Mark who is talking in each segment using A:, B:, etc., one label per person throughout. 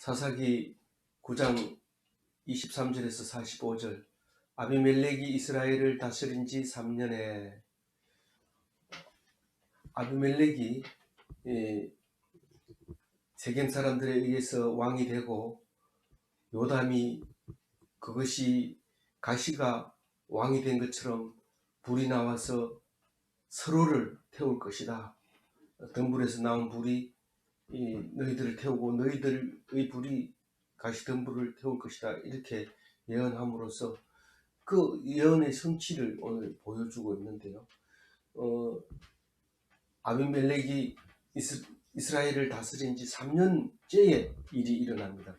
A: 사사기 9장 23절에서 45절. 아비멜렉이 이스라엘을 다스린 지 3년에 아비멜렉이 세겜 사람들에 의해서 왕이 되고, 요담이 그것이 가시가 왕이 된 것처럼 불이 나와서 서로를 태울 것이다. 등불에서 나온 불이 너희들을 태우고 너희들의 불이 가시 등불을 태울 것이다. 이렇게 예언함으로써 그 예언의 성취를 오늘 보여주고 있는데요. 아비멜렉이 이스라엘을 다스린 지 3년째의 일이 일어납니다.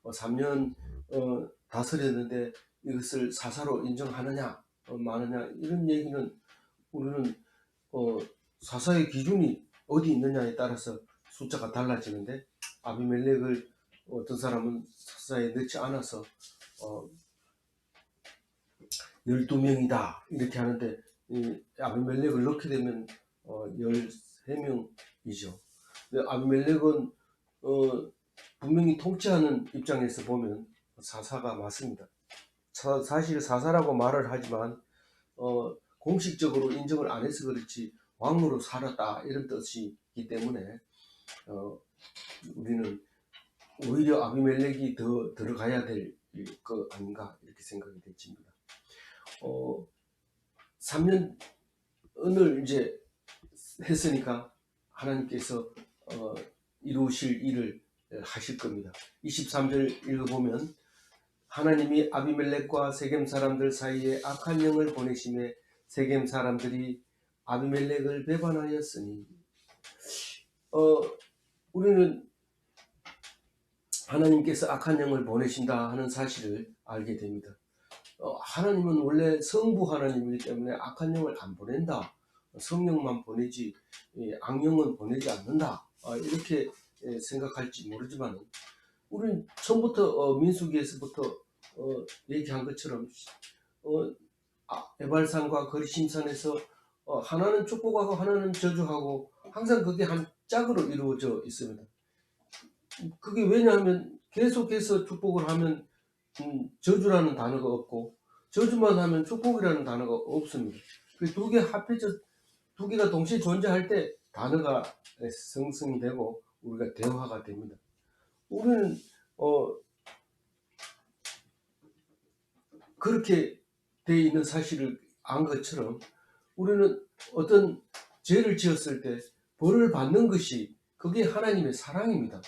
A: 3년 다스렸는데 이것을 사사로 인정하느냐 마느냐, 이런 얘기는 우리는 사사의 기준이 어디 있느냐에 따라서 숫자가 달라지는데, 아비멜렉을 어떤 사람은 사사에 넣지 않아서 12명이다 이렇게 하는데, 아비멜렉을 넣게 되면 13명이죠. 아비멜렉은 분명히 통치하는 입장에서 보면 사사가 맞습니다. 사실 사사라고 말을 하지만 공식적으로 인정을 안 해서 그렇지 왕으로 살았다 이런 뜻이기 때문에 우리는 오히려 아비멜렉이 더 들어가야 될 거 아닌가 이렇게 생각이 되집니다. 3년을 이제 했으니까 하나님께서 이루실 일을 하실 겁니다. 23절 읽어보면, 하나님이 아비멜렉과 세겜 사람들 사이에 악한 영을 보내심에 세겜 사람들이 아비멜렉을 배반하였으니, 우리는 하나님께서 악한 영을 보내신다 하는 사실을 알게 됩니다. 하나님은 원래 성부 하나님이기 때문에 악한 영을 안 보낸다, 성령만 보내지 악령은 보내지 않는다, 이렇게 생각할지 모르지만, 우리는 처음부터 민수기에서부터 얘기한 것처럼 에발산과 거리심산에서 하나는 축복하고 하나는 저주하고 항상 그게 한 짝으로 이루어져 있습니다. 그게 왜냐하면 계속해서 축복을 하면 저주라는 단어가 없고, 저주만 하면 축복이라는 단어가 없습니다. 그 두 개 합해져, 두 개가 동시에 존재할 때 단어가 생성이 되고 우리가 대화가 됩니다. 우리는 그렇게 되어 있는 사실을 안 것처럼, 우리는 어떤 죄를 지었을 때 벌을 받는 것이 그게 하나님의 사랑입니다.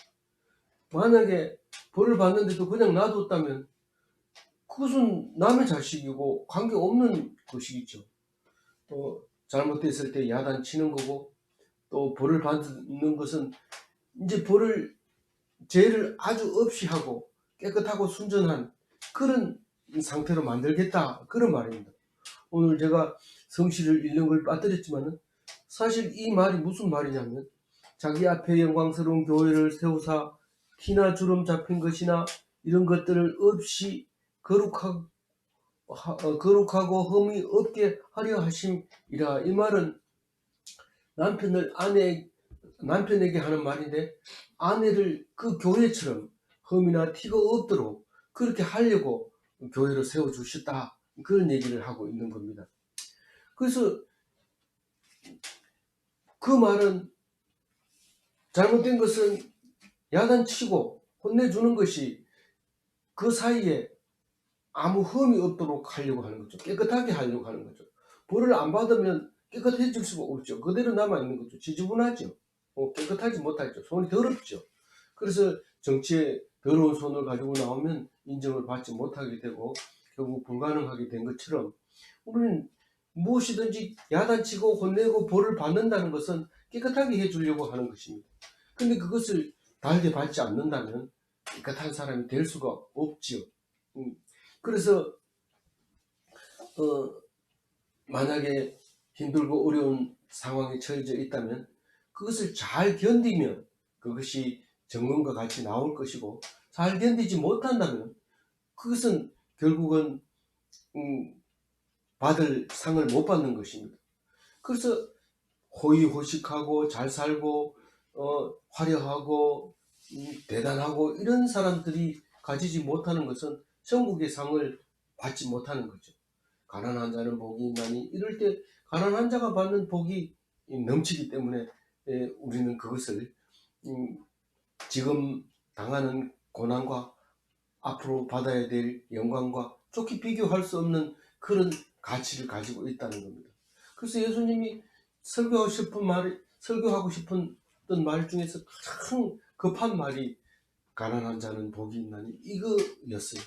A: 만약에 벌을 받는데도 그냥 놔뒀다면 그것은 남의 자식이고 관계없는 것이겠죠. 잘못됐을 때 야단치는 거고, 또 벌을 받는 것은 이제 죄를 아주 없이 하고 깨끗하고 순전한 그런 상태로 만들겠다, 그런 말입니다. 오늘 제가 성실을 잃는 걸 빠뜨렸지만 사실 이 말이 무슨 말이냐면, 자기 앞에 영광스러운 교회를 세우사 티나 주름 잡힌 것이나 이런 것들을 없이 거룩하고 흠이 없게 하려 하심이라. 이 말은 남편에게 하는 말인데, 아내를 그 교회처럼 흠이나 티가 없도록 그렇게 하려고 교회를 세워주셨다, 그런 얘기를 하고 있는 겁니다. 그래서 그 말은 잘못된 것은 야단치고 혼내주는 것이 그 사이에 아무 흠이 없도록 하려고 하는 거죠. 깨끗하게 하려고 하는 거죠. 벌을 안 받으면 깨끗해질 수가 없죠. 그대로 남아있는 거죠. 지저분하죠. 깨끗하지 못하죠. 손이 더럽죠. 그래서 정치에 더러운 손을 가지고 나오면 인정을 받지 못하게 되고 결국 불가능하게 된 것처럼, 우리는 무엇이든지 야단치고 혼내고 벌을 받는다는 것은 깨끗하게 해주려고 하는 것입니다. 근데 그것을 달게 받지 않는다면 깨끗한 사람이 될 수가 없지요. 그래서 만약에 힘들고 어려운 상황에 처해져 있다면 그것을 잘 견디면 그것이 정금과 같이 나올 것이고, 잘 견디지 못한다면 그것은 결국은 받을 상을 못 받는 것입니다. 그래서 호의호식하고 잘 살고 화려하고 대단하고 이런 사람들이 가지지 못하는 것은 천국의 상을 받지 못하는 거죠. 가난한 자는 복이 있나니, 이럴 때 가난한 자가 받는 복이 넘치기 때문에 우리는 그것을 지금 당하는 고난과 앞으로 받아야 될 영광과 좋게 비교할 수 없는 그런 가치를 가지고 있다는 겁니다. 그래서 예수님이 설교하고 싶은 말 중에서 가장 급한 말이 가난한 자는 복이 있나니 이거였어요.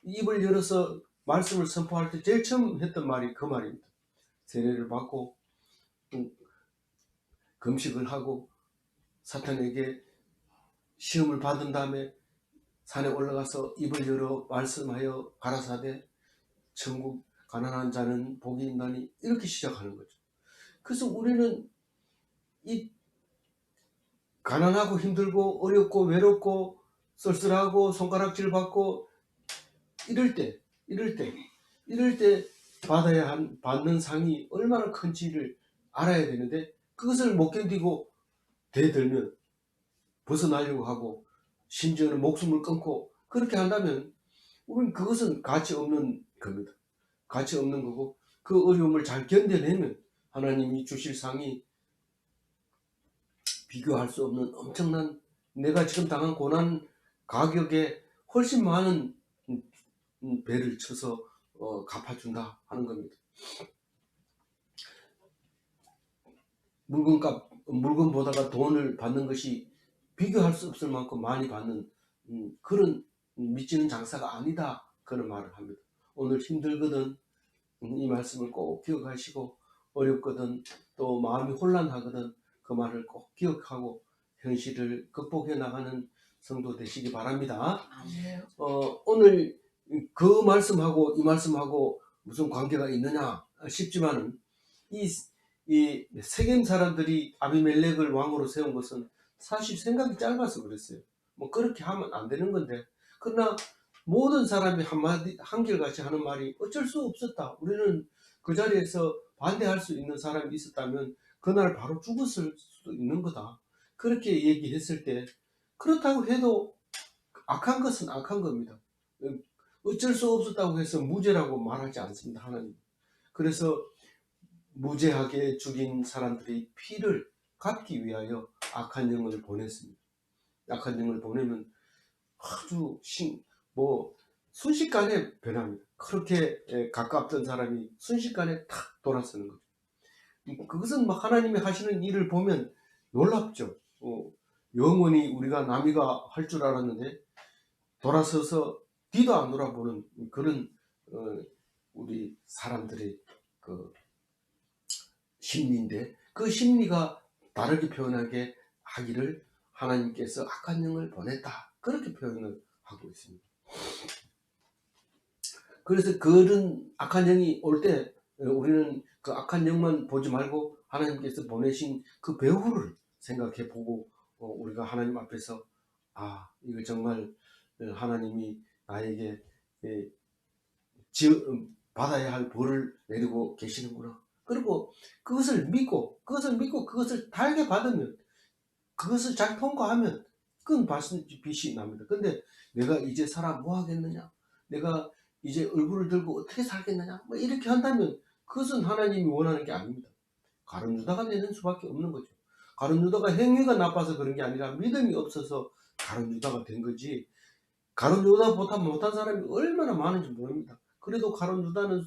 A: 입을 열어서 말씀을 선포할 때 제일 처음 했던 말이 그 말입니다. 세례를 받고 금식을 하고 사탄에게 시험을 받은 다음에 산에 올라가서 입을 열어 말씀하여 가라사대 천국 가난한 자는 복이 있나니, 이렇게 시작하는 거죠. 그래서 우리는 이 가난하고 힘들고 어렵고 외롭고 쓸쓸하고 손가락질 받고 이럴 때 받는 상이 얼마나 큰지를 알아야 되는데, 그것을 못 견디고 대들면 벗어나려고 하고 심지어는 목숨을 끊고 그렇게 한다면 우리는 그것은 가치 없는 겁니다. 가치 없는 거고, 그 어려움을 잘 견뎌내면 하나님이 주실 상이 비교할 수 없는 엄청난, 내가 지금 당한 고난 가격에 훨씬 많은 배를 쳐서 갚아준다 하는 겁니다. 물건 보다가 돈을 받는 것이 비교할 수 없을 만큼 많이 받는 그런 믿지는 장사가 아니다, 그런 말을 합니다. 오늘 힘들거든 이 말씀을 꼭 기억하시고, 어렵거든 또 마음이 혼란하거든 그 말을 꼭 기억하고 현실을 극복해 나가는 성도 되시기 바랍니다. 오늘 그 말씀하고 이 말씀하고 무슨 관계가 있느냐 싶지만은, 이 세겜 사람들이 아비멜렉을 왕으로 세운 것은 사실 생각이 짧아서 그랬어요. 뭐 그렇게 하면 안 되는 건데, 그러나 모든 사람이 한결같이 하는 말이 어쩔 수 없었다. 우리는 그 자리에서 반대할 수 있는 사람이 있었다면 그날 바로 죽었을 수도 있는 거다. 그렇게 얘기했을 때, 그렇다고 해도 악한 것은 악한 겁니다. 어쩔 수 없었다고 해서 무죄라고 말하지 않습니다, 하나님. 그래서 무죄하게 죽인 사람들의 피를 갚기 위하여 악한 영을 보냈습니다. 악한 영을 보내면 아주 순식간에 변합니다. 그렇게 가깝던 사람이 순식간에 탁 돌아서는 거죠. 그것은 막 하나님이 하시는 일을 보면 놀랍죠. 영원히 우리가 남이가 할 줄 알았는데 돌아서서 뒤도 안 돌아보는 그런 우리 사람들의 그 심리인데, 그 심리가 다르게 표현하게 하기를 하나님께서 악한 영을 보냈다, 그렇게 표현을 하고 있습니다. 그래서 그런 악한 영이 올 때 우리는 그 악한 영만 보지 말고 하나님께서 보내신 그 배후를 생각해 보고 우리가 하나님 앞에서 이거 정말 하나님이 나에게 받아야 할 벌을 내리고 계시는구나. 그리고 그것을 믿고 그것을 달게 받으면, 그것을 잘 통과하면 그건 빛이 납니다. 근데 내가 이제 살아 뭐 하겠느냐, 내가 이제 얼굴을 들고 어떻게 살겠느냐, 뭐 이렇게 한다면 그것은 하나님이 원하는 게 아닙니다. 가룟유다가 되는 수밖에 없는 거죠. 가룟유다가 행위가 나빠서 그런 게 아니라 믿음이 없어서 가룟유다가 된 거지, 가룟유다보다 못한 사람이 얼마나 많은지 모릅니다. 그래도 가룟유다는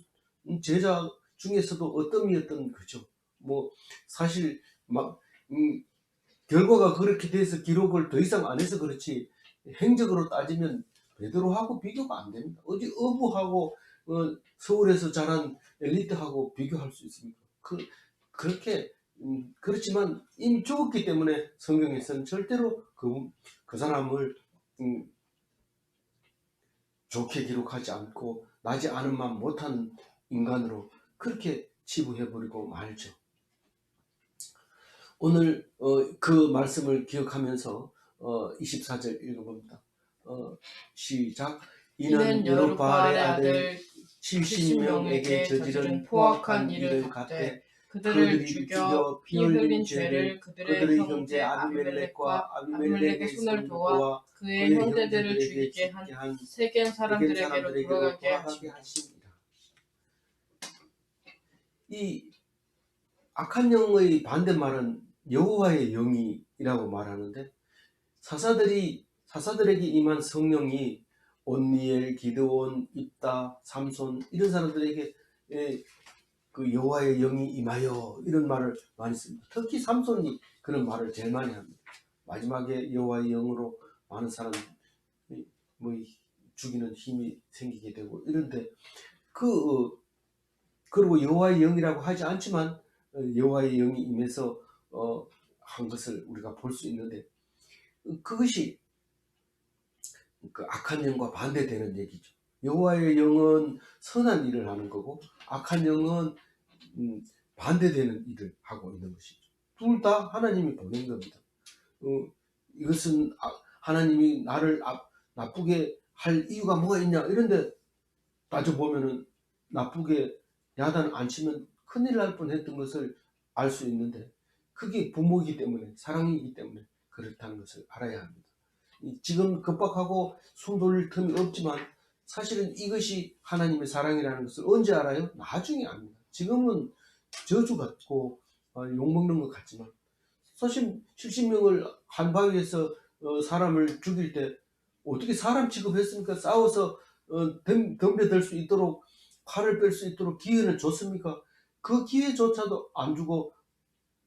A: 제자 중에서도 어떤 거죠. 뭐 사실 결과가 그렇게 돼서 기록을 더 이상 안 해서 그렇지, 행적으로 따지면 베드로하고 비교가 안 됩니다. 어디 어부하고 서울에서 자란 엘리트하고 비교할 수 있습니까? 그렇게 그렇지만 이미 죽었기 때문에 성경에서는 절대로 그 사람을 좋게 기록하지 않고 나지 않은만 못한 인간으로 그렇게 치부해버리고 말죠. 오늘 그 말씀을 기억하면서 24절 읽어봅니다. 시작. 이는 여룹바알의 아들 70명에게 저지른 포악한 일을 갚되
B: 그들을 죽여 피 흘린 죄를 그들의 형제 아비멜렉과 아비멜렉의 손을 도와 그의 형제들을 죽이게 한 세겜 사람들에게로 돌아가게 하십니다.
A: 이 악한 영의 반대말은 여호와의 영이라고 말하는데, 사사들에게 임한 성령이 온니엘, 기드온, 입다, 삼손 이런 사람들에게 그 여호와의 영이 임하여 이런 말을 많이 씁니다. 특히 삼손이 그런 말을 제일 많이 합니다. 마지막에 여호와의 영으로 많은 사람이 뭐 죽이는 힘이 생기게 되고 이런데, 그리고 여호와의 영이라고 하지 않지만 여호와의 영이 임해서 한 것을 우리가 볼 수 있는데, 그것이 그 악한 영과 반대되는 얘기죠. 여호와의 영은 선한 일을 하는 거고, 악한 영은 반대되는 일을 하고 있는 것이죠. 둘 다 하나님이 보낸 겁니다. 이것은 하나님이 나를 나쁘게 할 이유가 뭐가 있냐, 이런데 따져보면은 나쁘게 야단 안 치면 큰일 날 뻔했던 것을 알 수 있는데, 그게 부모이기 때문에, 사랑이기 때문에 그렇다는 것을 알아야 합니다. 지금 급박하고 숨 돌릴 틈이 없지만 사실은 이것이 하나님의 사랑이라는 것을 언제 알아요? 나중에 압니다. 지금은 저주 같고 욕먹는 것 같지만, 사실 70명을 한 바위에서 사람을 죽일 때 어떻게 사람 취급했습니까? 싸워서 덤벼들 수 있도록, 칼을 뺄 수 있도록 기회를 줬습니까? 그 기회조차도 안 주고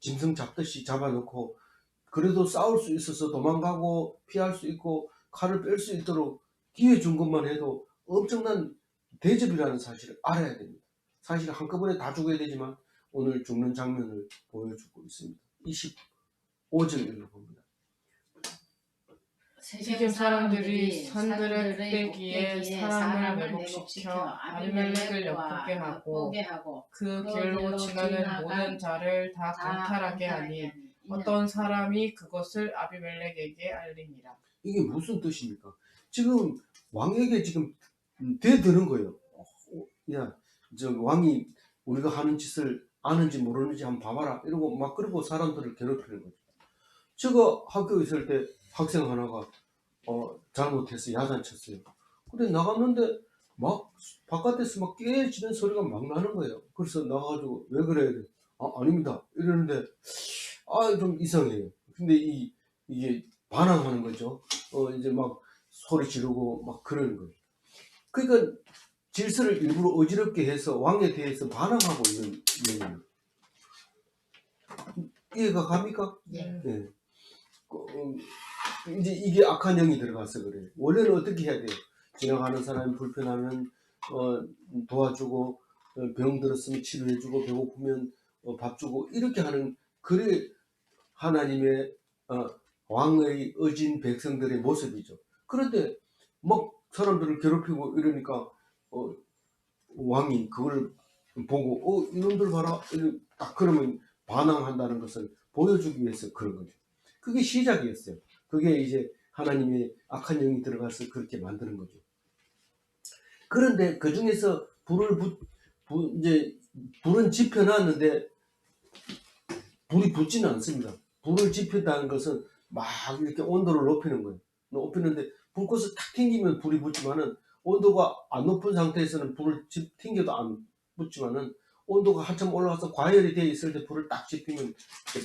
A: 짐승 잡듯이 잡아놓고, 그래도 싸울 수 있어서 도망가고 피할 수 있고 칼을 뺄 수 있도록 기회 준 것만 해도 엄청난 대접이라는 사실을 알아야 됩니다. 사실 한꺼번에 다 죽어야 되지만 오늘 죽는 장면을 보여주고 있습니다. 25절 읽어봅니다.
B: 세겜 사람들이 산들의 꼭대기에 사람을 매복시켜 아비멜렉을 엿보게 하고 그 길로 지나는 모든 자를 다 강탈하게 하니 어떤 사람이 그것을 아비멜렉에게 알리니라.
A: 이게 무슨 뜻입니까? 지금 왕에게 지금 대드는 거예요. 야, 저 왕이 우리가 하는 짓을 아는지 모르는지 한번 봐봐라, 이러고 막, 그러고 사람들을 괴롭히는 거죠. 제가 학교에 있을 때 학생 하나가 잘못해서 야단쳤어요. 근데 나갔는데 막 바깥에서 막 깨지는 소리가 막 나는 거예요. 그래서 나가가지고 왜 그래? 아닙니다, 이러는데 좀 이상해요. 근데 이게 반항하는 거죠. 이제 막 소리 지르고 막 그러는 거예요. 그러니까 질서를 일부러 어지럽게 해서 왕에 대해서 반항하고 있는 내용입니다. 이해가 갑니까?
B: 네.
A: 네. 이제 이게 악한 영이 들어가서 그래요. 원래는 어떻게 해야 돼요? 지나가는 사람이 불편하면 도와주고, 병 들었으면 치료해주고, 배고프면 밥 주고, 이렇게 하는, 그래 하나님의 왕의 어진 백성들의 모습이죠. 그런데 막 사람들을 괴롭히고 이러니까 왕이 그걸 보고 이놈들 봐라, 딱 그러면 반항한다는 것을 보여주기 위해서 그런 거죠. 그게 시작이었어요. 그게 이제 하나님의 악한 영이 들어가서 그렇게 만드는 거죠. 그런데 그 중에서 이제 불은 지펴놨는데 불이 붙지는 않습니다. 불을 지폈다는 것은 막 이렇게 온도를 높이는 거예요. 높이는데 불꽃을 탁 튕기면 불이 붙지만은, 온도가 안 높은 상태에서는 불을 튕겨도 안 붙지만은, 온도가 한참 올라가서 과열이 되어 있을 때 불을 딱 지피면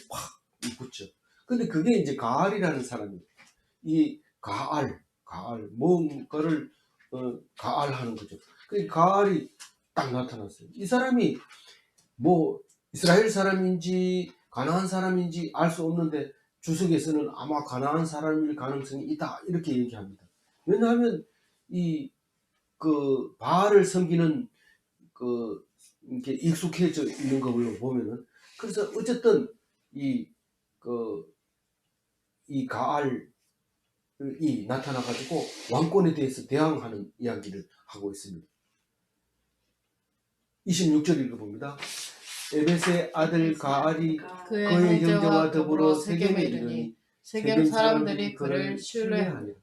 A: 팍 붙죠. 근데 그게 이제 가알이라는 사람이에요. 이 가알, 뭔가를 가알하는 거죠. 그 가알이 딱 나타났어요. 이 사람이 뭐 이스라엘 사람인지 가나안 사람인지 알 수 없는데, 주석에서는 아마 가나안 사람일 가능성이 있다, 이렇게 얘기합니다. 왜냐하면 그 바알을 섬기는 이렇게 익숙해져 있는 걸로 보면은, 그래서 어쨌든 이 가알이 나타나가지고 왕권에 대해서 대항하는 이야기를 하고 있습니다. 26절 읽어봅니다. 에벳의 아들 가알이 그의 형제와 더불어 세겜에 이르니
B: 세겜 사람들이 그를 신뢰하니라.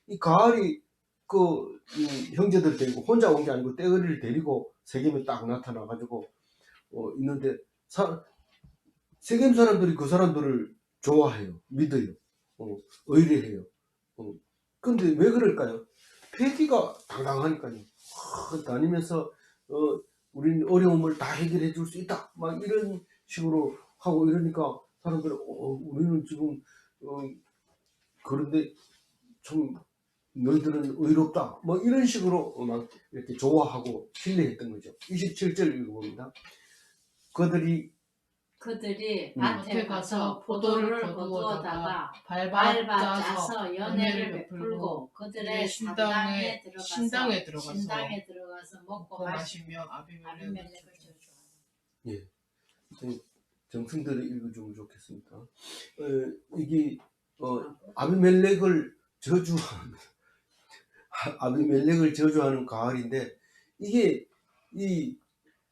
A: 이 가알이 형제들 데리고 혼자 온 게 아니고 떼거리를 데리고 세겜에 딱 나타나가지고 있는데, 세겜 사람들이 그 사람들을 좋아해요. 믿어요. 의뢰해요. 근데 왜 그럴까요? 패기가 당당하니까요. 다니면서 우리는 어려움을 다 해결해 줄 수 있다. 막 이런 식으로 하고 이러니까 사람들은 우리는 지금 그런데 좀 너희들은 의롭다. 뭐 이런 식으로 막 이렇게 좋아하고 신뢰했던 거죠. 27절 읽어봅니다. 그들이
B: 밭에 가서 포도를 거두어다가 밟아 짜서 연회를 베풀고 그들의 신당에 들어가서 먹고 마시며 아비멜렉을 저주하니.
A: 예, 정승들을 읽어주면 좋겠습니다. 이게 아비멜렉을 저주하는 가을인데, 이게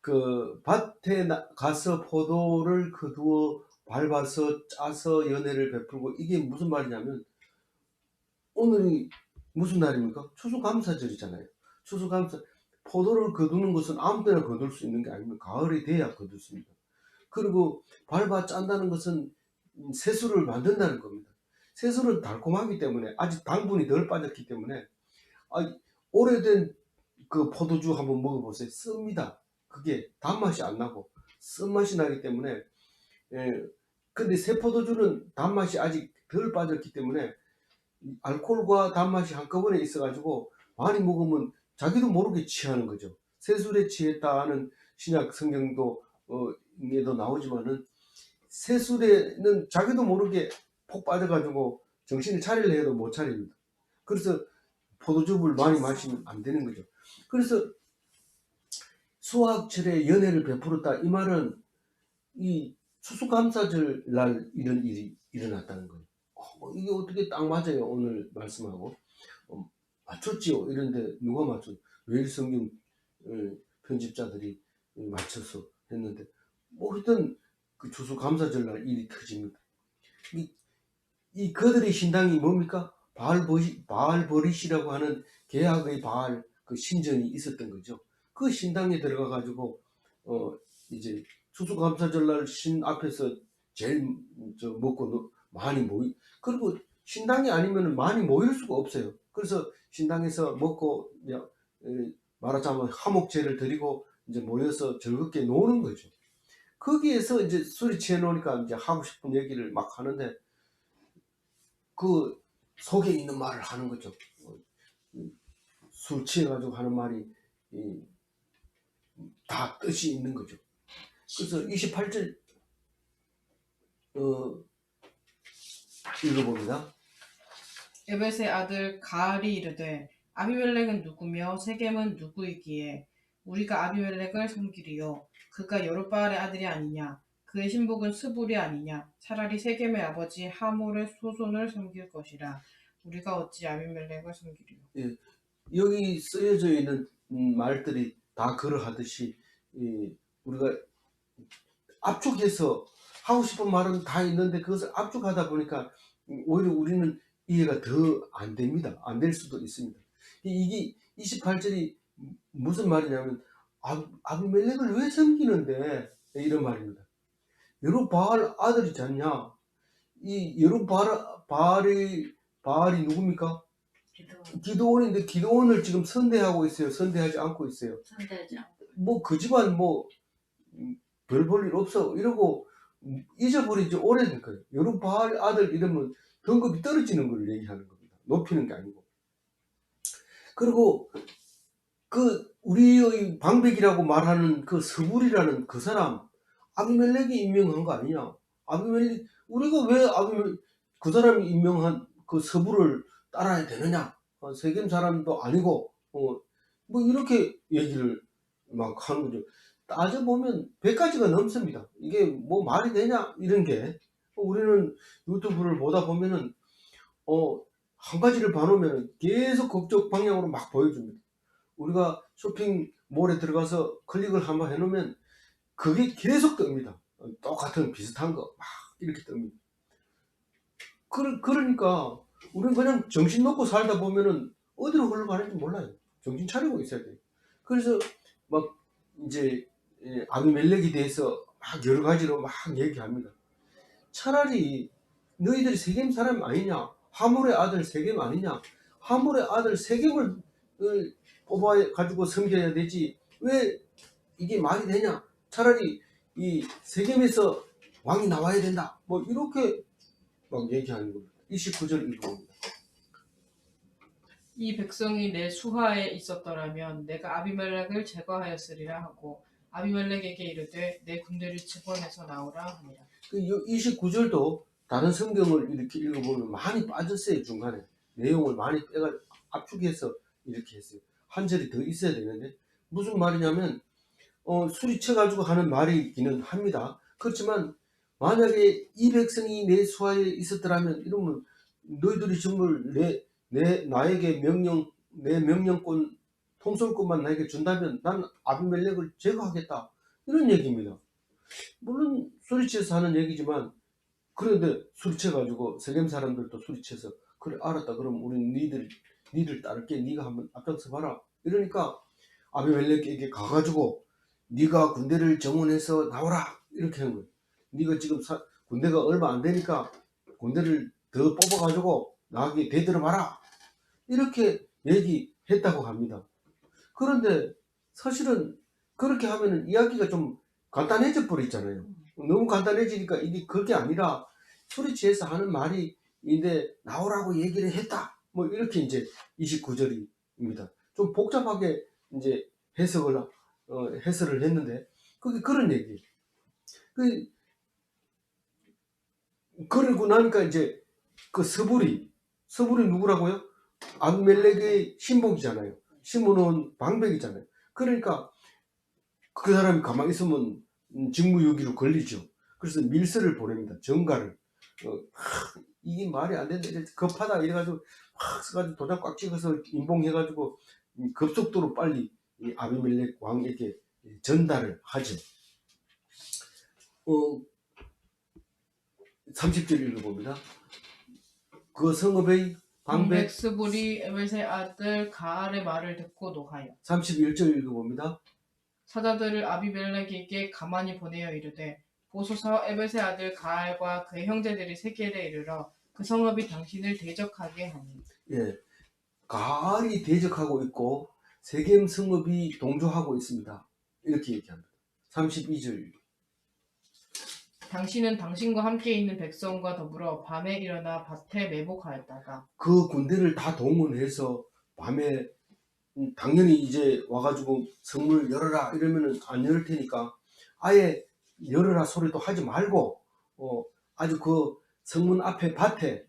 A: 그 밭에 가서 포도를 거두어 밟아서 짜서 연회를 베풀고, 이게 무슨 말이냐면, 오늘이 무슨 날입니까? 추수감사절이잖아요. 추수감사, 포도를 거두는 것은 아무 때나 거둘 수 있는 게 아닙니다. 가을이 돼야 거두습니다. 그리고 밟아 짠다는 것은 세수를 만든다는 겁니다. 세수는 달콤하기 때문에, 아직 당분이 덜 빠졌기 때문에, 오래된 그 포도주 한번 먹어보세요. 씁니다. 그게 단맛이 안 나고 쓴맛이 나기 때문에. 근데 새 포도주는 단맛이 아직 덜 빠졌기 때문에 알코올과 단맛이 한꺼번에 있어가지고 많이 먹으면 자기도 모르게 취하는 거죠. 세술에 취했다는 신약 성경도 에도 나오지만은, 세술에는 자기도 모르게 폭 빠져가지고 정신을 차리려 해도 못 차립니다. 그래서 포도주를 많이 마시면 안 되는 거죠. 그래서 수확철에 연회를 베풀었다, 이 말은 이 추수감사절 날 이런 일이 일어났다는 거예요. 이게 어떻게 딱 맞아요, 오늘 말씀하고. 맞췄지요. 이런데 누가 맞췄? 매일성경 편집자들이 맞춰서 했는데, 하여튼 그 추수감사절날 일이 터집니다. 이 그들의 신당이 뭡니까? 바알버릿이라고 하는 계약의 바알 그 신전이 있었던 거죠. 그 신당에 들어가 가지고 이제 추수감사절날 신 앞에서 제일 먹고 많이 그리고 신당이 아니면 많이 모일 수가 없어요. 그래서 신당에서 먹고 말하자면 화목제를 드리고 이제 모여서 즐겁게 노는 거죠. 거기에서 이제 술이 취해 놓으니까 이제 하고 싶은 얘기를 막 하는데, 그 속에 있는 말을 하는 거죠. 술 취해가지고 하는 말이 다 뜻이 있는 거죠. 그래서 28절 읽어봅니다.
B: 에벳의 아들 가알이 이르되 아비멜렉은 누구며 세겜은 누구이기에 우리가 아비멜렉을 섬기리요? 그가 여룻바알의 아들이 아니냐? 그의 신복은 스불이 아니냐? 차라리 세겜의 아버지 하몰의 소손을 섬길 것이라. 우리가 어찌 아비멜렉을 섬기리요?
A: 예, 여기 쓰여져 있는 말들이 다 그러하듯이 우리가 압축해서 하고 싶은 말은 다 있는데, 그것을 압축하다 보니까 오히려 우리는 이해가 더 안 됩니다. 안 될 수도 있습니다. 이게 28절이 무슨 말이냐면, 아비멜렉을 왜 섬기는데, 이런 말입니다. 여룻바알 아들이지 않냐? 이 여룻바알이 누굽니까? 기드온인데 기드온을 지금 선대하고 있어요? 선대하지 않고 있어요?
B: 선대하지 않고.
A: 뭐 그 집안 별 볼 일 없어 이러고 잊어버린 지 오래된 거예요. 여룻바알 아들 이러면 등급이 떨어지는 걸 얘기하는 겁니다. 높이는 게 아니고. 그리고 그 우리의 방백이라고 말하는 그 스불이라는 그 사람, 아비멜렉이 임명한 거 아니냐? 우리가 왜 그 사람이 임명한 그 스불을 따라야 되느냐? 세겜 사람도 아니고 뭐 이렇게 얘기를 막 하는 거죠. 따져보면 100가지가 넘습니다. 이게 뭐 말이 되냐 이런 게. 우리는 유튜브를 보다 보면은 한 가지를 봐놓으면 계속 그쪽 방향으로 막 보여줍니다. 우리가 쇼핑몰에 들어가서 클릭을 한번 해놓으면 그게 계속 뜹니다. 똑같은 비슷한 거 막 이렇게 뜹니다. 그러니까 우리는 그냥 정신 놓고 살다 보면은 어디로 흘러가는지 몰라요. 정신 차리고 있어야 돼요. 그래서 막 이제 아비멜렉에 대해서 막 여러 가지로 막 얘기합니다. 차라리 너희들이 세겜 사람 아니냐? 하물의 아들 세겜 아니냐? 하물의 아들 세겜을 뽑아 가지고 섬겨야 되지. 왜 이게 말이 되냐? 차라리 이 세겜에서 왕이 나와야 된다. 뭐 이렇게 막 얘기하는 겁니다. 29절 읽어봅니다.
B: 이 백성이 내 수하에 있었더라면 내가 아비멜렉을 제거하였으리라 하고 아비멜렉에게 이르되 내 군대를 측원해서 나오라 하니라.
A: 그 29절도 다른 성경을 이렇게 읽어보면 많이 빠졌어요. 중간에 내용을 많이 빼가 압축해서 이렇게 했어요. 한 절이 더 있어야 되는데 무슨 말이냐면 술이 쳐가지고 하는 말이기는 합니다. 그렇지만 만약에 이 백성이 내 수하에 있었더라면 이러면 너희들이 전부 나에게 내 명령권 통솔권만 나에게 준다면 난 아비멜렉을 제거하겠다 이런 얘기입니다. 물론 소리쳐서 하는 얘기지만 그런데 소리쳐가지고 세겜 사람들도 소리쳐서 그래 알았다 그럼 우리 니들 따를게 네가 한번 앞장서 봐라 이러니까 아비멜렉에게 가가지고 네가 군대를 정원해서 나오라 이렇게 한 거예요. 네가 지금 군대가 얼마 안 되니까 군대를 더 뽑아가지고 나에게 대들어 봐라 이렇게 얘기했다고 합니다. 그런데 사실은 그렇게 하면은 이야기가 좀 간단해져 버리잖아요. 너무 간단해지니까 이게 그게 아니라 소리치해서 하는 말이인데 나오라고 얘기를 했다. 뭐 이렇게 이제 29절입니다. 좀 복잡하게 이제 해설을 했는데 그게 그런 얘기. 그러고 나니까 이제 그 서불이 누구라고요? 아비멜렉의 신복이잖아요. 시므온 방백이잖아요. 그러니까 그 사람이 가만히 있으면 직무유기로 걸리죠. 그래서 밀서를 보냅니다. 전가를. 이게 말이 안 된다. 급하다. 이래가지고 확 써가지고 도장 꽉 찍어서 인봉해가지고 급속도로 빨리 이 아비멜렉 왕에게 전달을 하죠. 30절 읽어봅니다. 그 성읍의 방백
B: 스불이 에벳의 아들 가알의 말을 듣고 노하여
A: 31절 읽어봅니다.
B: 사자들을 아비멜렉에게 가만히 보내어 이르되 보소서 에벳의 아들 가알과 그의 형제들이 세겔에 이르러 그 성읍이 당신을 대적하게 하니.
A: 예, 가알이 대적하고 있고 세겜 성읍이 동조하고 있습니다. 이렇게 얘기합니다. 32절
B: 당신은 당신과 함께 있는 백성과 더불어 밤에 일어나 밭에 매복하였다가
A: 그 군대를 다 동원해서 밤에 당연히 이제 와가지고 성문을 열어라 이러면은 안 열 테니까 아예 열어라 소리도 하지 말고 아주 그 성문 앞에 밭에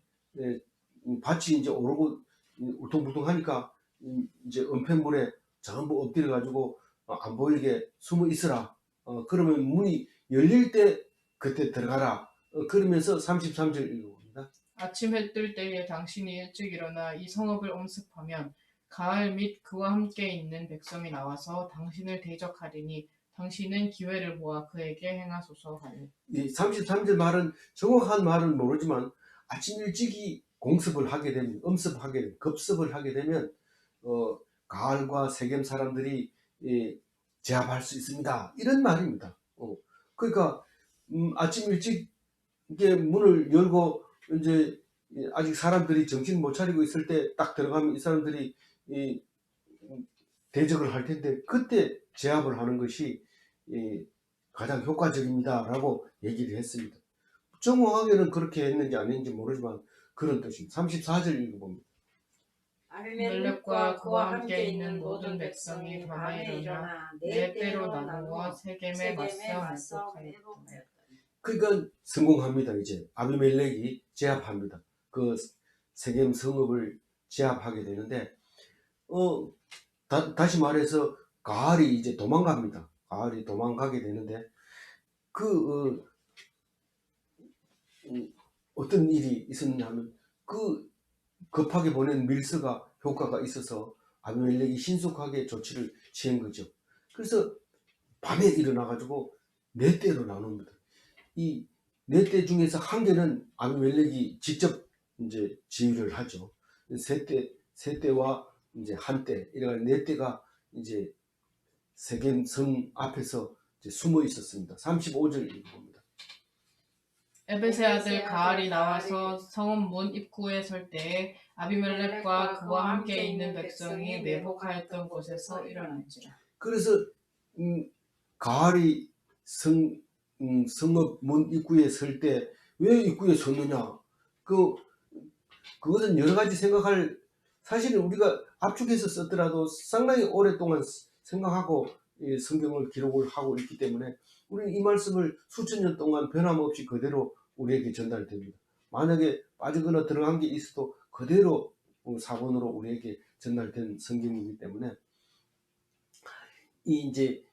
A: 밭이 이제 오르고 울퉁불퉁하니까 이제 은폐물에 전부 엎드려 가지고 안 보이게 숨어 있으라. 그러면 문이 열릴 때 그때 들어가라. 그러면서 33절 읽어봅니다.
B: 아침 해 뜰 때에 당신이 일찍 일어나 이 성읍을 엄습하면 가알 및 그와 함께 있는 백성이 나와서 당신을 대적하리니 당신은 기회를 보아 그에게 행하소서 하니.
A: 이 33절 말은 정확한 말은 모르지만 아침 일찍이 공습을 하게 되면 급습을 하게 되면 가알과 세겜 사람들이 제압할 수 있습니다. 이런 말입니다. 그러니까 아침 일찍 이게 문을 열고 이제 아직 사람들이 정신 못 차리고 있을 때 딱 들어가면 이 사람들이 대적을 할 텐데 그때 제압을 하는 것이 가장 효과적입니다라고 얘기를 했습니다. 정확하게는 그렇게 했는지 아닌지 모르지만 그런 뜻입니다. 34절 읽어봅니다.
B: 아비멜렉과 그와 함께 있는 모든 백성이 밤에 일어나 네 때로 나누어 세겜에 맞서 매복하였다.
A: 그러니까 성공합니다. 이제 아비멜렉이 제압합니다. 그 세겜 성읍을 제압하게 되는데 다시 말해서 가알이 이제 도망갑니다. 가알이 도망가게 되는데 어떤 일이 있었냐면 그 급하게 보낸 밀서가 효과가 있어서 아비멜렉이 신속하게 조치를 취한 거죠. 그래서 밤에 일어나가지고 네 때로 나눕니다. 이 네 때 중에서 한 개는 아비멜렉이 직접 이제 지휘를 하죠. 세 때와 이제 한 때, 이래가 네 때가 이제 세겜 성 앞에서 이제 숨어 있었습니다. 35절 읽어봅니다.
B: 에벳의 아들 가알이 나와서 성읍 문 입구에 설 때에 아비멜렉과 그와 함께 있는 백성이 매복하였던 곳에서 일어난지라.
A: 그래서 가알이 성읍 문 입구에 설 때 왜 입구에 섰느냐? 그것은 여러 가지 생각할, 사실은 우리가 압축해서 썼더라도 상당히 오랫동안 생각하고 성경을 기록을 하고 있기 때문에 우리는 이 말씀을 수천 년 동안 변함없이 그대로 우리에게 전달됩니다. 만약에 빠지거나 들어간 게 있어도 그대로 사본으로 우리에게 전달된 성경이기 때문에 이제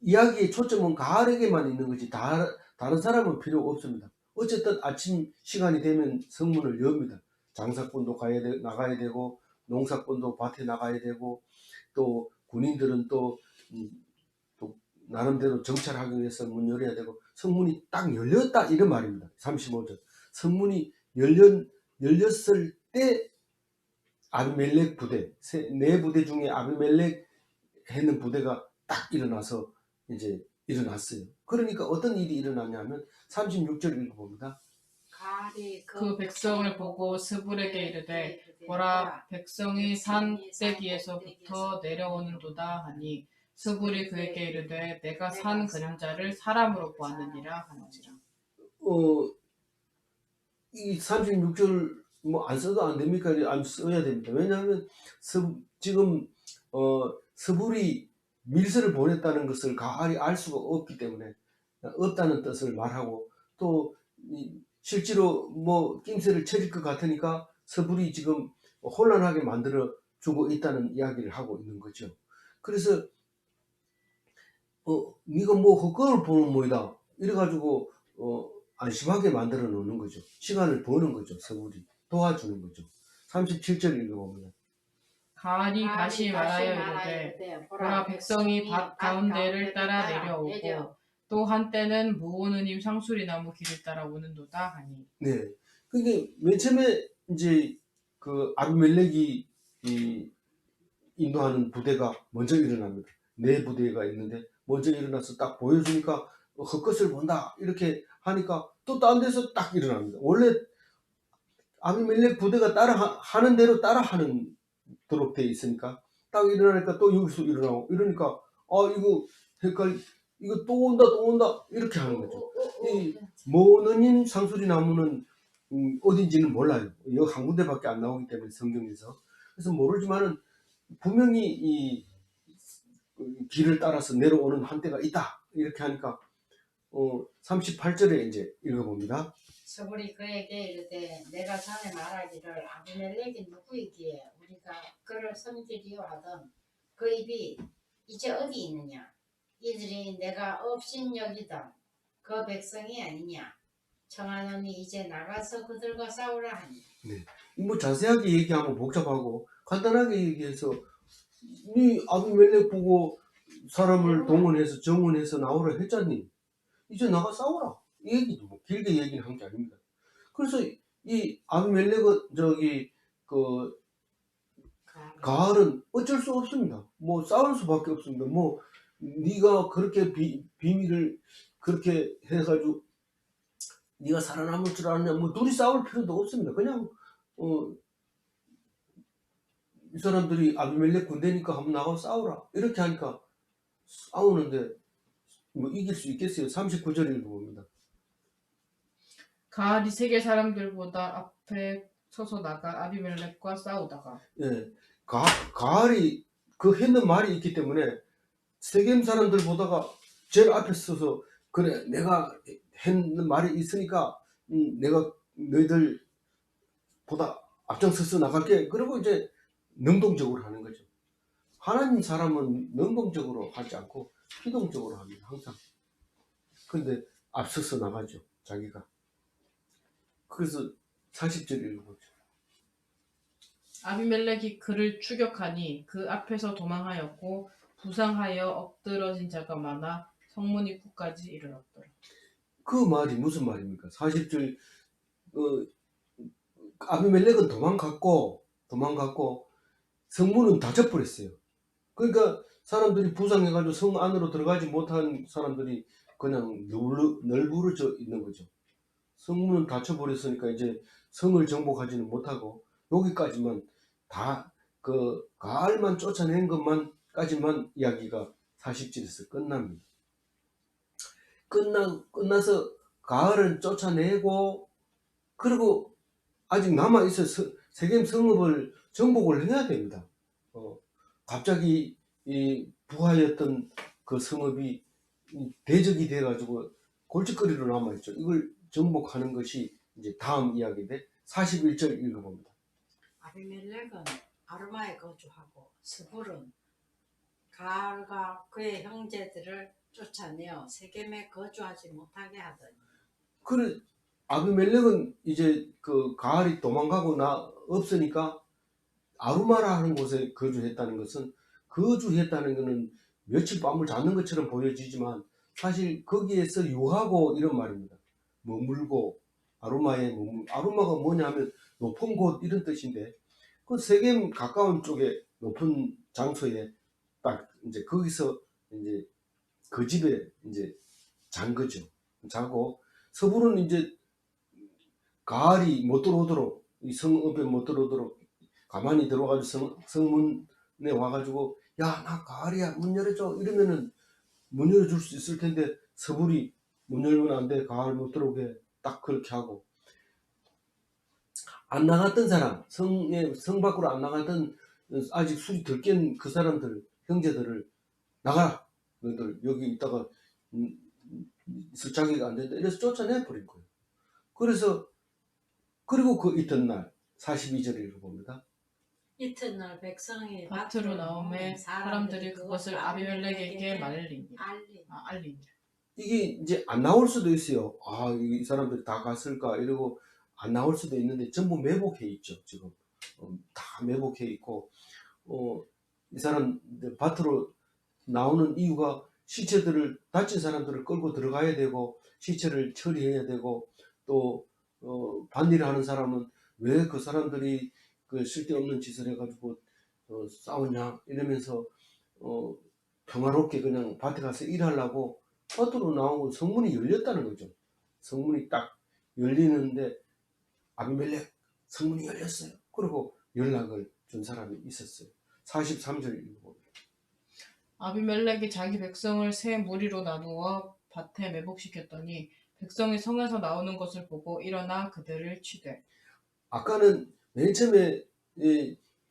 A: 이야기의 초점은 가알에게만 있는 거지 다른 사람은 필요 없습니다. 어쨌든 아침 시간이 되면 성문을 엽니다. 장사꾼도 나가야 되고 농사꾼도 밭에 나가야 되고 또 군인들은 또 나름대로 정찰하기 위해서 문 열어야 되고 성문이 딱 열렸다 이런 말입니다. 35절 성문이 열렸을 때 아비멜렉 부대 네 부대 중에 아비멜렉 했는 부대가 딱 일어나서 이제 일어났어요. 그러니까 어떤 일이 일어났냐면 36절 읽어봅니다.
B: 그 백성을 보고 스불에게 이르되 보라 백성이 산 꼭대기에서부터 내려오는도다 하니 스불이 그에게 이르되 내가 산 그림자를 사람으로 보았느니라 하는지라.
A: 이 36절 뭐 안 써도 안 됩니까? 안 써야 됩니다. 왜냐하면 지금 스불이 밀서를 보냈다는 것을 가알이 알 수가 없기 때문에 없다는 뜻을 말하고 또 실제로 뭐 낌새를 쳐질 것 같으니까 스불이 지금 혼란하게 만들어 주고 있다는 이야기를 하고 있는 거죠. 그래서 네가 뭐 헛것을 보는 모이다 이래가지고 안심하게 만들어 놓는 거죠. 시간을 버는 거죠. 스불이 도와주는 거죠. 37절 읽어봅니다.
B: 가알이 다시 말하여 이르되 보라 백성이 밭 가운데를 따라 내려오고 또 한때는 무오느님 상수리나무 길을 따라 오는도다 하니.
A: 네. 근데 맨 처음에 이제 그 아비멜렉이 인도하는 부대가 먼저 일어납니다. 네 부대가 있는데 먼저 일어나서 딱 보여주니까 헛것을 본다 이렇게 하니까 또 딴 데서 딱 일어납니다. 원래 아비멜렉 부대가 하는 대로 따라하는 도록 돼 있으니까 딱 일어나니까 또 여기서 일어나고 이러니까 이거 이거 또 온다 이렇게 하는 거죠. 이 모느님 상수리 나무는 어딘지는 몰라요. 여기 한 군데밖에 안 나오기 때문에 성경에서 그래서 모르지만은 분명히 이 길을 따라서 내려오는 한때가 있다 이렇게 하니까 38절에 이제 읽어봅니다.
C: 스불이 그에게 이르되 내가 전에 말하기를 아비멜렉이 누구이기에 우리가 그를 섬기리요 하던 그 입이 이제 어디 있느냐 이들이 내가 업신여기던 그 백성이 아니냐 청하노니 이제 나가서 그들과 싸우라 하니.
A: 네. 뭐 자세하게 얘기하면 복잡하고 간단하게 얘기해서 네 아비멜렉 보고 사람을 동원해서 정원해서 나오라 했잖니. 이제 나가 싸우라. 이 얘기도 뭐 길게 얘기는 한 게 아닙니다. 그래서 이 아비멜렉은 그 가알은 어쩔 수 없습니다. 뭐 싸울 수밖에 없습니다. 뭐 네가 그렇게 비밀을 그렇게 해가지고 네가 살아남을 줄 아느냐. 뭐 둘이 싸울 필요도 없습니다. 그냥 이 사람들이 아비멜렉 군대니까 한번 나가서 싸우라 이렇게 하니까 싸우는데 뭐 이길 수 있겠어요. 39절 읽어봅니다.
B: 가알이 세계 사람들보다 앞에 서서 나가 아비멜렉과 싸우다가.
A: 예, 가알이 그 했는 말이 있기 때문에 세겜 사람들보다가 제일 앞에 서서 그래 내가 했는 말이 있으니까 내가 너희들보다 앞장서서 나갈게. 그리고 이제 능동적으로 하는 거죠. 하나님 사람은 능동적으로 하지 않고 피동적으로 합니다. 항상. 근데 앞서서 나가죠. 자기가. 그래서 40절 읽어보죠.
B: 아비멜렉이 그를 추격하니 그 앞에서 도망하였고 부상하여 엎드러진 자가 많아 성문 입구까지 이르렀더라.
A: 그 말이 무슨 말입니까? 40절 아비멜렉은 도망갔고 성문은 닫혀버렸어요. 그러니까 사람들이 부상해가지고 성 안으로 들어가지 못한 사람들이 그냥 널브러져 있는 거죠. 성문은 닫혀버렸으니까 이제 성을 정복하지는 못하고 여기까지만 다 그 가알만 쫓아낸 것만까지만 이야기가 40절에서 끝납니다. 끝나서 가알은 쫓아내고 그리고 아직 남아있어 세겜 성읍을 정복을 해야 됩니다. 갑자기 이 부하였던 그 성읍이 대적이 돼가지고 골칫거리로 남아있죠. 이걸 정복하는 것이 이제 다음 이야기인데 41절 읽어봅니다.
C: 아비멜렉은 아르마에 거주하고 스불은 가알과 그의 형제들을 쫓아내어 세겜에 거주하지 못하게 하더니
A: 그래 아비멜렉은 이제 그 가알이 도망가고 없으니까 아루마라 하는 곳에 거주했다는 것은 거주했다는 것은 며칠 밤을 자는 것처럼 보여지지만 사실 거기에서 유하고 이런 말입니다. 머물고 아루마가 뭐냐 하면 높은 곳 이런 뜻인데 그 세겜 가까운 쪽에 높은 장소에 딱 이제 거기서 이제 그 집에 이제 잔 거죠. 자고 서불은 이제 가을이 못 들어오도록 이 성읍에 못 들어오도록 가만히 들어가지고 성문에 와가지고 야 나 가을이야 문 열어줘 이러면은 문 열어줄 수 있을 텐데 서불이 문 열면 안 돼 가을 못 들어오게 딱 그렇게 하고 안 나갔던 사람 성 밖으로 안 나갔던 아직 술이 덜 깬 그 사람들 형제들을 나가라 너희들 여기 있다가 있을 자격이 안 된다 이래서 쫓아내 버린 거예요. 그래서 그리고 그 이튿날 42절을 읽어봅니다.
C: 이튿날 백성이
B: 밭으로 나오매 사람들이 그것을 아비멜렉에게 말리니라. 알리니라.
A: 이게 이제 안 나올 수도 있어요. 이 사람들이 다 갔을까 이러고 안 나올 수도 있는데 전부 매복해 있죠. 지금 다 매복해 있고 이 사람들 밭으로 나오는 이유가 시체들을 다친 사람들을 끌고 들어가야 되고 시체를 처리해야 되고 또 반일을 하는 사람은 왜 그 사람들이 그 쓸데없는 짓을 해가지고 싸우냐 이러면서 평화롭게 그냥 밭에 가서 일하려고 밭으로 나오고 성문이 열렸다는 거죠. 성문이 딱 열리는데 아비멜렉 성문이 열렸어요. 그리고 연락을 준 사람이 있었어요. 43절 읽어봅니다.
B: 아비멜렉이 자기 백성을 세 무리로 나누어 밭에 매복시켰더니 백성이 성에서 나오는 것을 보고 일어나 그들을 치되
A: 아까는 맨 처음에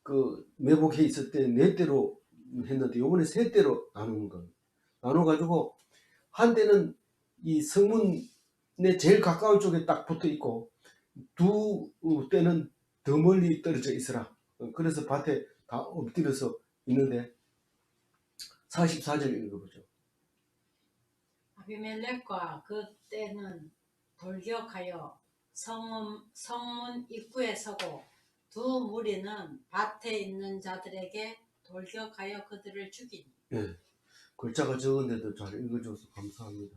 A: 그 매복해 있을 때 네 대로 했는데 요번에 세 대로 나누는 거예요. 나눠가지고 한 대는 이 성문에 제일 가까운 쪽에 딱 붙어 있고 두 대는 더 멀리 떨어져 있으라. 그래서 밭에 다 엎드려서 있는데 44절 읽어보죠.
C: 아비멜렉과 그 때는 돌격하여 성문 입구에 서고 두 무리는 밭에 있는 자들에게 돌격하여 그들을 죽이니.
A: 예, 글자가 적은데도 잘 읽어줘서 감사합니다.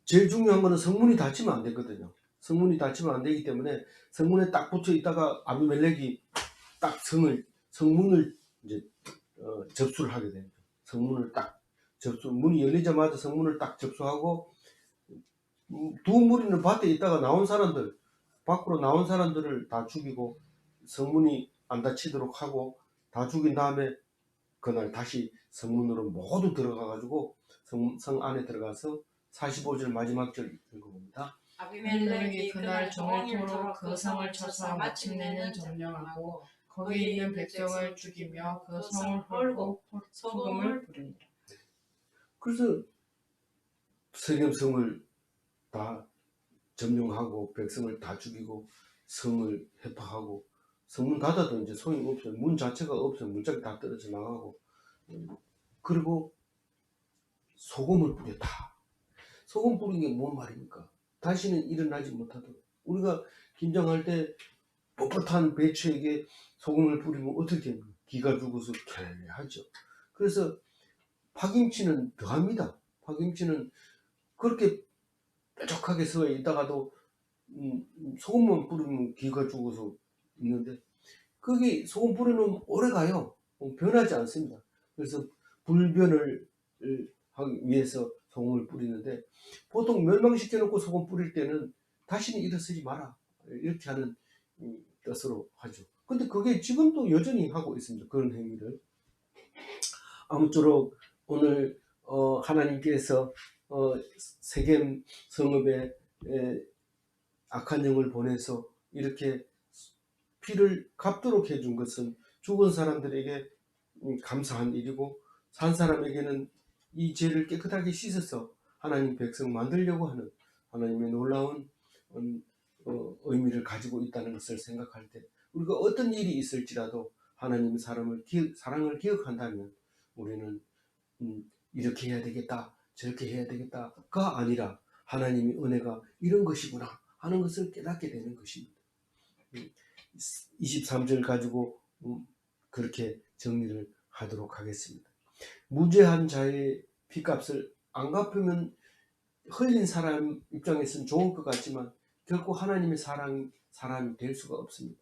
A: 제일 중요한 거는 성문이 닫히면 안 되거든요. 성문이 닫히면 안 되기 때문에 성문에 딱 붙어 있다가 아비멜렉이 딱 성문을 이제 접수를 하게 됩니다. 성문을 딱 문이 열리자마자 성문을 딱 접수하고 두 무리는 밭에 있다가 밖으로 나온 사람들을 다 죽이고 성문이 안 닫히도록 하고 다 죽인 다음에 그날 다시 성문으로 모두 들어가 가지고 성 안에 들어가서 45절 마지막 절 읽어봅니다.
B: 아비멜렉이 그날 종일토록 그 성을 쳐서 마침내는 점령하고 거기 있는 백성을 죽이며 그 성을 헐고 소금을 부르니라.
A: 그래서 세겜 성을 다 점령하고 백성을 다 죽이고 성을 해파하고 성문 닫아도 이제 소용이 없어요. 문 자체가 없어요. 문짝이 다 떨어져 나가고 그리고 소금을 뿌렸다. 소금 뿌린 게 뭔 말입니까? 다시는 일어나지 못하도록. 우리가 김장할 때 뻣뻣한 배추에게 소금을 뿌리면 어떻게 됩니까? 기가 죽어서 쾌하죠. 그래서 파김치는 더합니다. 파김치는 그렇게 뾰족하게 서 있다가도 소금만 뿌리면 기가 죽어서 있는데 거기 소금 뿌려놓으면 오래 가요. 변하지 않습니다. 그래서 불변을 하기 위해서 소금을 뿌리는데, 보통 멸망시켜 놓고 소금 뿌릴 때는 다시는 일어서지 마라, 이렇게 하는 뜻으로 하죠. 근데 그게 지금도 여전히 하고 있습니다. 그런 행위를. 아무쪼록 오늘 하나님께서 세겜 성읍에 악한 영을 보내서 이렇게 피를 갚도록 해준 것은 죽은 사람들에게 감사한 일이고, 산 사람에게는 이 죄를 깨끗하게 씻어서 하나님 백성 만들려고 하는 하나님의 놀라운 의미를 가지고 있다는 것을 생각할 때, 우리가 어떤 일이 있을지라도 하나님 사랑을 기억한다면 우리는 이렇게 해야 되겠다, 저렇게 해야 되겠다가 아니라 하나님의 은혜가 이런 것이구나 하는 것을 깨닫게 되는 것입니다. 23절 가지고 그렇게 정리를 하도록 하겠습니다. 무죄한 자의 피값을 안 갚으면 흘린 사람 입장에서는 좋을 것 같지만 결코 하나님의 사람이 될 수가 없습니다.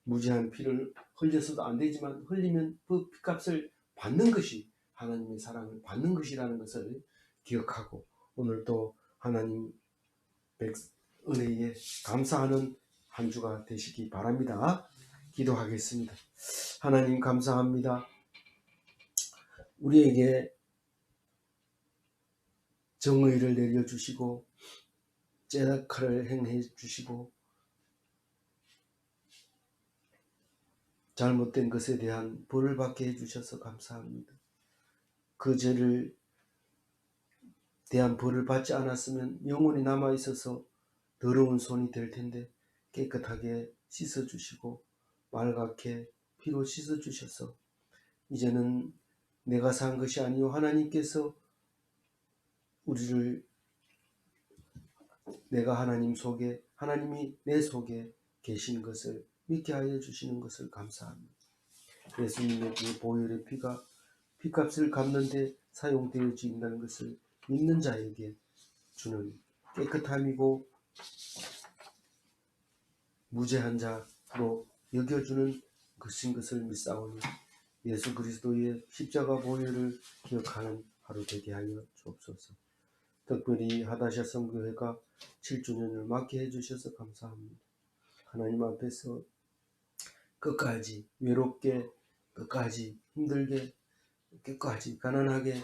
A: 무죄한 피를 흘려서도 안 되지만 흘리면 그 피값을 받는 것이 하나님의 사랑을 받는 것이라는 것을 기억하고, 오늘 또 하나님 은혜에 감사하는 한 주가 되시기 바랍니다. 기도하겠습니다. 하나님 감사합니다. 우리에게 정의를 내려주시고 째다카를 행해 주시고 잘못된 것에 대한 벌을 받게 해주셔서 감사합니다. 그 죄를 대한 벌을 받지 않았으면 영혼이 남아있어서 더러운 손이 될 텐데 깨끗하게 씻어주시고 빨갛게 피로 씻어주셔서 이제는 내가 산 것이 아니요 하나님께서 우리를, 내가 하나님 속에, 하나님이 내 속에 계신 것을 믿게 하여 주시는 것을 감사합니다. 예수님의 그 보혈의 피가 피값을 갚는 데 사용되어진다는 것을 믿는 자에게 주는 깨끗함이고 무죄한 자로 여겨주는 것인 것을 믿사오니 예수 그리스도의 십자가 보혈을 기억하는 하루 되게 하여 주옵소서. 특별히 하다샤 선교회가 7주년을 맞게 해주셔서 감사합니다. 하나님 앞에서 끝까지 외롭게, 끝까지 힘들게, 끝까지 가난하게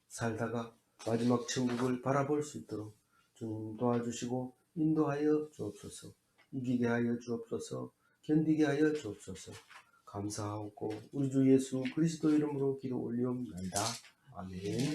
A: 살다가 마지막 천국을 바라볼 수 있도록 주님 도와주시고 인도하여 주옵소서. 이기게 하여 주옵소서. 견디게 하여 주옵소서. 감사하고 우리 주 예수 그리스도 이름으로 기도 올리옵나이다. 아멘.